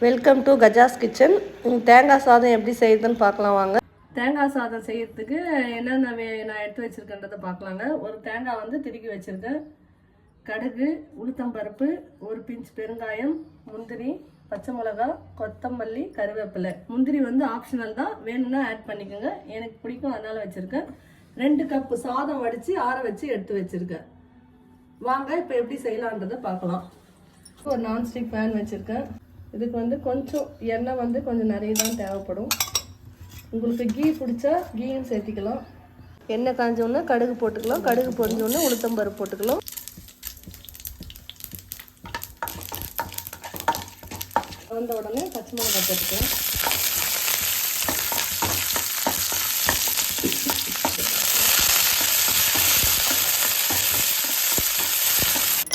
Welcome to Gajas kitchen. தேங்காய் சாதம் எப்படி செய்யுதுன்னு பார்க்கலாம் வாங்க. தேங்காய் சாதம் செய்யறதுக்கு என்னென்ன நான் எடுத்து வச்சுருக்கேன்றதை பார்க்கலாங்க. ஒரு தேங்காய் வந்து திருக்கி வச்சுருக்கேன். கடுகு, உளுத்தம்பருப்பு, ஒரு பிஞ்ச் பெருங்காயம், முந்திரி, பச்சை மிளகா, கொத்தமல்லி, கருவேப்பிலை. முந்திரி வந்து ஆப்ஷனல் தான், வேணும்னா ஆட் பண்ணிக்கோங்க. எனக்கு பிடிக்கும் அதனால் வச்சுருக்கேன். 2 கப்பு சாதம் வடித்து ஆற வச்சு எடுத்து வச்சுருக்கேன். வாங்க இப்போ எப்படி செய்யலான்றதை பார்க்கலாம். ஒரு நான்ஸ்டிக் பேன் வச்சுருக்கேன். இதுக்கு வந்து கொஞ்சம் எண்ணெய் வந்து கொஞ்சம் நிறைய தான் தேவைப்படும். உங்களுக்கு கீ பிடிச்சா கீயும் சேர்த்திக்கலாம். எண்ணெய் காஞ்சோடனே கடுகு போட்டுக்கலாம். கடுகு பொரிஞ்சோடனே உளுத்தம்பருப்பு போட்டுக்கலாம். வந்த உடனே பச்சை மிளகாய் போட்டுக்கலாம்.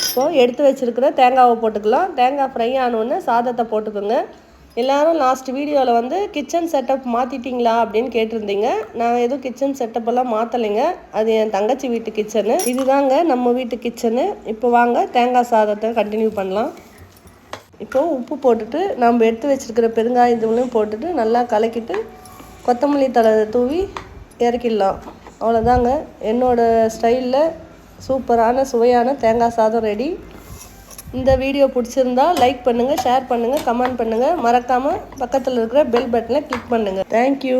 இப்போது எடுத்து வச்சுருக்கிற தேங்காவை போட்டுக்கலாம். தேங்காய் ஃப்ரை ஆனோடனே சாதத்தை போட்டுக்கோங்க. எல்லோரும் லாஸ்ட் வீடியோவில் வந்து கிச்சன் செட்டப் மாற்றிட்டிங்களா அப்படின்னு கேட்டிருந்தீங்க. நான் எதுவும் கிச்சன் செட்டப்பெல்லாம் மாற்றலைங்க. அது என் தங்கச்சி வீட்டு கிச்சனு. இதுதாங்க நம்ம வீட்டு கிச்சனு. இப்போ வாங்க தேங்காய் சாதத்தை கண்டினியூ பண்ணலாம். இப்போது உப்பு போட்டுட்டு நம்ம எடுத்து வச்சுருக்கிற பெருங்காயம் தூளையும் போட்டுட்டு நல்லா கலக்கிட்டு கொத்தமல்லி தழை தூவி இறக்கிடலாம். அவ்வளோதாங்க, என்னோடய ஸ்டைலில் சூப்பரான சுவையான தேங்காய் சாதம் ரெடி. இந்த வீடியோ பிடிச்சிருந்தா லைக் பண்ணுங்கள், ஷேர் பண்ணுங்கள், கமெண்ட் பண்ணுங்கள். மறக்காமல் பக்கத்தில் இருக்கிற பெல் பட்டனை கிளிக் பண்ணுங்கள். தேங்க்யூ.